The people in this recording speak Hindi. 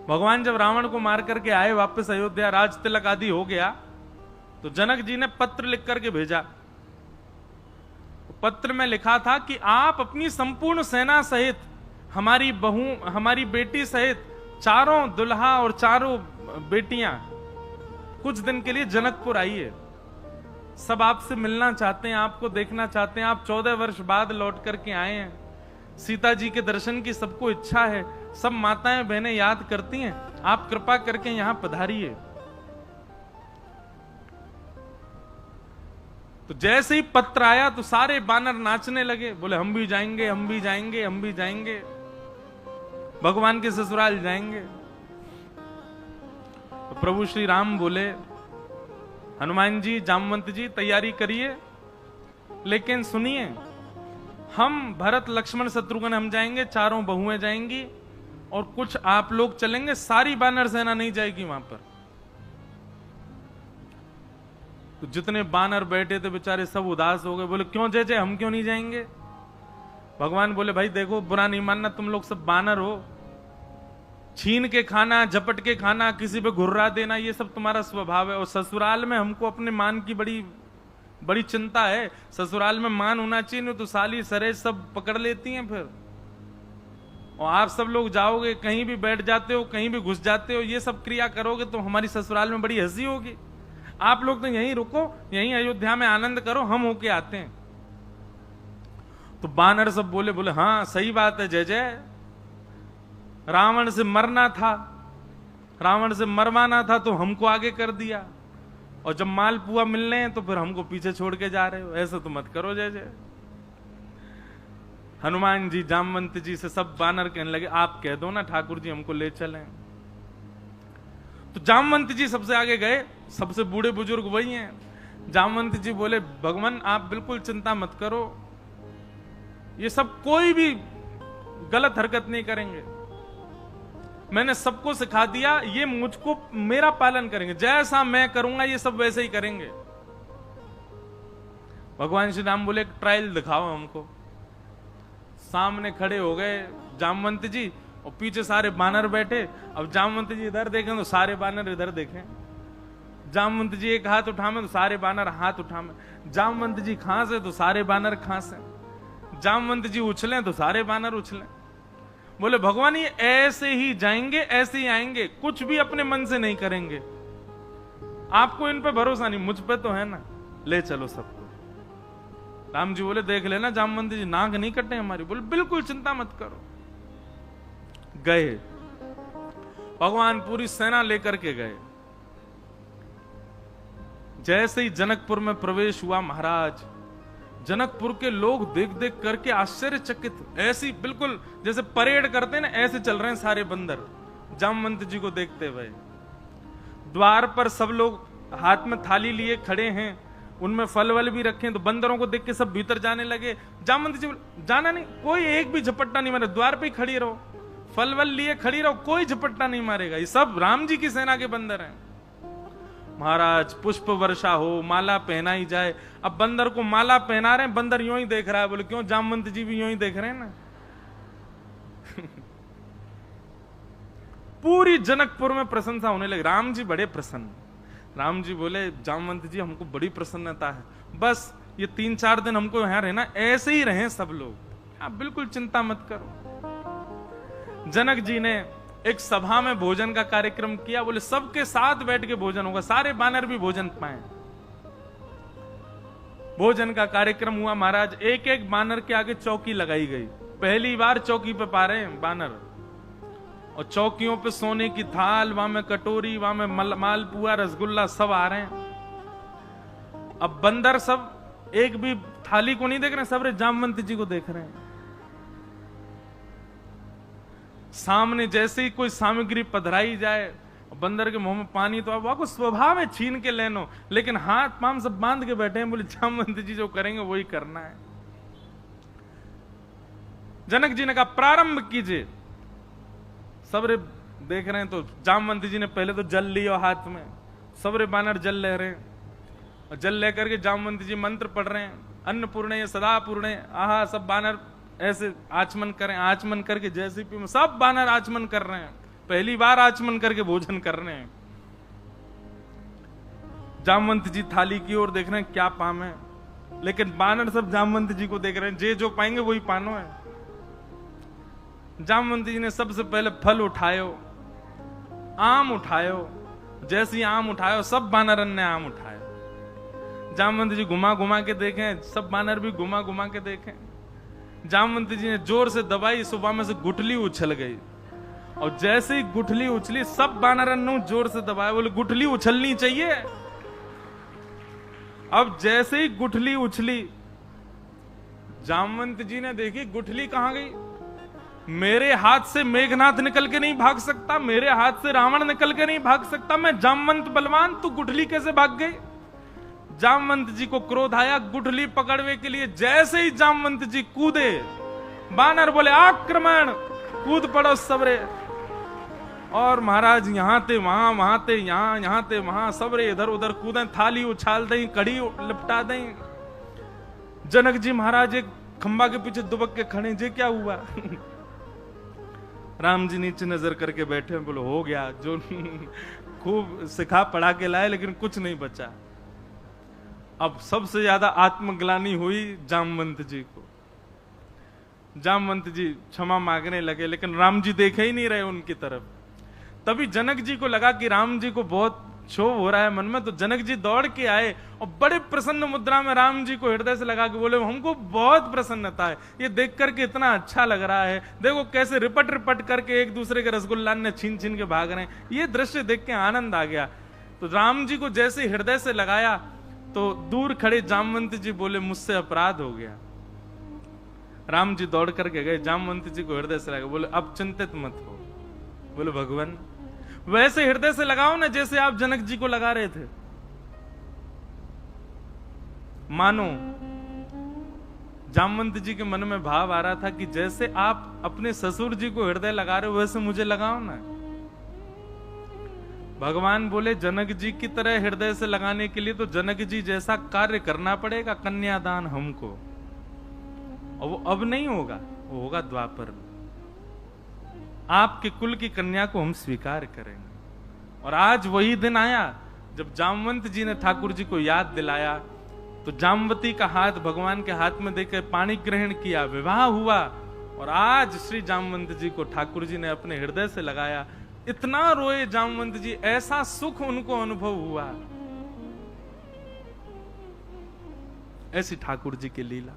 भगवान जब रावण को मार करके आए वापस अयोध्या, राज तिलक आदि हो गया, तो जनक जी ने पत्र लिख करके भेजा। पत्र में लिखा था कि आप अपनी संपूर्ण सेना सहित, हमारी बहू, हमारी बेटी सहित चारों दुल्हा और चारों बेटियां कुछ दिन के लिए जनकपुर आइए। सब आपसे मिलना चाहते हैं, आपको देखना चाहते हैं। आप 14 वर्ष बाद लौट करके आए हैं। सीता जी के दर्शन की सबको इच्छा है, सब माताएं बहनें याद करती हैं। आप कृपा करके यहां पधारिए। तो जैसे ही पत्र आया तो सारे बानर नाचने लगे, बोले हम भी जाएंगे, हम भी जाएंगे, हम भी जाएंगे, भगवान के ससुराल जाएंगे। तो प्रभु श्री राम बोले, हनुमान जी, जामवंत जी तैयारी करिए, लेकिन सुनिए, हम भरत लक्ष्मण शत्रुघ्न हम जाएंगे, चारों बहुएं जाएंगी और कुछ आप लोग चलेंगे, सारी बानर सेना नहीं जाएगी वहां पर। तो जितने बानर बैठे थे बेचारे सब उदास हो गए, बोले क्यों जय जय, हम क्यों नहीं जाएंगे? भगवान बोले भाई देखो, बुरा नहीं मानना, तुम लोग सब बानर हो, छीन के खाना, झपट के खाना, किसी पे घुर्रा देना, ये सब तुम्हारा स्वभाव है। और ससुराल में हमको अपने मान की बड़ी बड़ी चिंता है। ससुराल में मान होना चाहिए, नहीं तो साली सरेज सब पकड़ लेती हैं फिर। और आप सब लोग जाओगे, कहीं भी बैठ जाते हो, कहीं भी घुस जाते हो, ये सब क्रिया करोगे तो हमारी ससुराल में बड़ी हंसी होगी। आप लोग तो यहीं रुको, यहीं अयोध्या में आनंद करो, हम होके आते हैं। तो बानर सब बोले, बोले हाँ सही बात है जय जय, रावण से मरना था, रावण से मरवाना था तो हमको आगे कर दिया, और जब मालपुआ मिलने हैं तो फिर हमको पीछे छोड़ के जा रहे हो, ऐसा तो मत करो जय जय। हनुमान जी जामवंत जी से सब बानर कहने लगे, आप कह दो ना ठाकुर जी हमको ले चलें। तो जामवंत जी सबसे आगे गए, सबसे बूढ़े बुजुर्ग वही हैं। जामवंत जी बोले, भगवान आप बिल्कुल चिंता मत करो, ये सब कोई भी गलत हरकत नहीं करेंगे, मैंने सबको सिखा दिया, ये मुझको मेरा पालन करेंगे, जैसा मैं करूंगा ये सब वैसे ही करेंगे। भगवान श्री राम बोले, एक ट्रायल दिखाओ हमको। सामने खड़े हो गए जामवंत जी और पीछे सारे बानर बैठे। अब जामवंत जी इधर देखें तो सारे बानर इधर देखें, जामवंत जी एक हाथ उठावे तो सारे बानर हाथ उठावे, जामवंत जी खांसे तो सारे बानर खांसे, जामवंत जी उछलें तो सारे बानर उछलें। बोले भगवान ये ऐसे ही जाएंगे, ऐसे ही आएंगे, कुछ भी अपने मन से नहीं करेंगे, आपको इन पे भरोसा नहीं, मुझ पे तो है ना, ले चलो सबको। राम जी बोले, देख लेना जामवंत जी नाक नहीं कटे हमारी। बोले बिल्कुल चिंता मत करो। गए, भगवान पूरी सेना लेकर के गए। जैसे ही जनकपुर में प्रवेश हुआ महाराज, जनकपुर के लोग देख देख करके आश्चर्यचकित, ऐसी बिल्कुल जैसे परेड करते हैं ना, ऐसे चल रहे हैं सारे बंदर जामवंत जी को देखते हुए। द्वार पर सब लोग हाथ में थाली लिए खड़े हैं, उनमें फल वल भी रखे, तो बंदरों को देख के सब भीतर जाने लगे। जामवंत जी जाना नहीं, कोई एक भी झपट्टा नहीं मारे, द्वार पे ही खड़ी रहो, फल वल लिए खड़ी रहो, कोई झपट्टा नहीं मारेगा, ये सब राम जी की सेना के बंदर हैं। महाराज पुष्प वर्षा हो, माला पहनाई जाए। अब बंदर को माला पहना रहे हैं, बंदर यूं ही देख रहा है। बोले क्यों? जामवंत जी भी यूं ही देख रहे हैं ना। पूरी जनकपुर में प्रशंसा होने लगी, राम जी बड़े प्रसन्न। राम जी बोले, जामवंत जी हमको बड़ी प्रसन्नता है, बस ये 3-4 दिन हमको यहां रहना, ऐसे ही रहें सब लोग, आप बिल्कुल चिंता मत करो। जनक जी ने एक सभा में भोजन का कार्यक्रम किया। बोले सबके साथ बैठ के भोजन होगा, सारे बानर भी भोजन पाए। भोजन का कार्यक्रम हुआ महाराज, एक एक बानर के आगे चौकी लगाई गई। पहली बार चौकी पे पा रहे हैं बानर, और चौकियों पे सोने की थाल, वहां में कटोरी, वहां में मालपुआ रसगुल्ला सब आ रहे हैं। अब बंदर सब एक भी थाली को नहीं देख रहे, सब रे जामवंत जी को देख रहे हैं। सामने जैसे ही कोई सामग्री पधराई जाए, बंदर के मुंह में पानी तो अब आपको स्वभाव है छीन के लेनो, लेकिन हाथ पांव सब बांध के बैठे हैं। बोले जामवंत जी जो करेंगे वही करना है। जनक जी ने कहा प्रारंभ कीजिए। सबरे देख रहे हैं, तो जामवंत जी ने पहले तो जल लिया हाथ में, सबरे बानर जल ले रहे हैं, और जल लेकर के जामवंत जी मंत्र पढ़ रहे हैं, अन्नपूर्णे सदा पूर्णे आहा। सब बानर ऐसे आचमन करें, आचमन करके जैसे भी सब बानर आचमन कर रहे हैं, पहली बार आचमन करके भोजन कर रहे हैं। जामवंत जी थाली की ओर देख रहे हैं क्या पाम है, लेकिन बानर सब जामवंत जी को देख रहे हैं, जे जो पाएंगे वही पानो है। जामवंत जी ने सबसे पहले फल उठायो, आम उठायो। जैसे ही आम उठायो सब बानरन ने आम उठाया। जामवंत जी घुमा घुमा के देखें, सब बानर भी घुमा घुमा के देखें। जामवंत जी ने जोर से दबाई, सुबह में से गुठली उछल गई, और जैसे ही गुठली उछली सब बानरन ने जोर से दबाया, बोले गुठली उछलनी चाहिए। अब जैसे ही गुठली उछली, जामवंत जी ने देखी गुठली कहां गई। मेरे हाथ से मेघनाथ निकल के नहीं भाग सकता, मेरे हाथ से रावण निकल के नहीं भाग सकता, मैं जामवंत बलवान, तू गुठली कैसे भाग गई। जामवंत जी को क्रोध आया, गुठली पकड़ने के लिए जैसे ही जामवंत जी कूदे, बानर बोले आक्रमण, कूद पड़ो सबरे। और महाराज यहां थे वहां, वहां थे यहां, यहां थे वहां, सबरे इधर उधर कूदे, थाली उछाल दें, कड़ी लिपटा दें। जनक जी महाराज एक खंबा के पीछे दुबक के खड़े, जे क्या हुआ। राम जी नीचे नजर करके बैठे, बोले हो गया जो खूब सिखा पढ़ा के लाए, लेकिन कुछ नहीं बचा। अब सबसे ज्यादा आत्मग्लानि हुई जामवंत जी को। जामवंत जी क्षमा मांगने लगे, लेकिन राम जी देखे ही नहीं रहे उनकी तरफ। तभी जनक जी को लगा कि राम जी को बहुत क्षोभ हो रहा है मन में, तो जनक जी दौड़ के आए और बड़े प्रसन्न मुद्रा में राम जी को हृदय से लगा के बोले, हमको बहुत प्रसन्नता है, ये देख करके इतना अच्छा लग रहा है, देखो कैसे रिपट रिपट करके एक दूसरे के रसगुल्ला ने छीन छीन के भाग रहे हैं, ये दृश्य देख के आनंद आ गया। तो राम जी को जैसे हृदय से लगाया, तो दूर खड़े जामवंत जी बोले, मुझसे अपराध हो गया। राम जी दौड़ करके गए, जामवंत जी को हृदय से लगा, बोले अब चिंतित मत हो। बोले भगवान वैसे हृदय से लगाओ ना जैसे आप जनक जी को लगा रहे थे। मानो जामवंत जी के मन में भाव आ रहा था कि जैसे आप अपने ससुर जी को हृदय लगा रहे हो, वैसे मुझे लगाओ ना। भगवान बोले जनक जी की तरह हृदय से लगाने के लिए तो जनक जी जैसा कार्य करना पड़ेगा, कन्यादान हमको, और वो अब नहीं होगा, वो होगा द्वापर में। आपके कुल की कन्या को हम स्वीकार करेंगे। और आज वही दिन आया जब जामवंत जी ने ठाकुर जी को याद दिलाया, तो जामवती का हाथ भगवान के हाथ में देकर पानी ग्रहण किया, विवाह हुआ, और आज श्री जामवंत जी को ठाकुर जी ने अपने हृदय से लगाया। इतना रोए जामवंत जी, ऐसा सुख उनको अनुभव हुआ। ऐसी ठाकुर जी की लीला।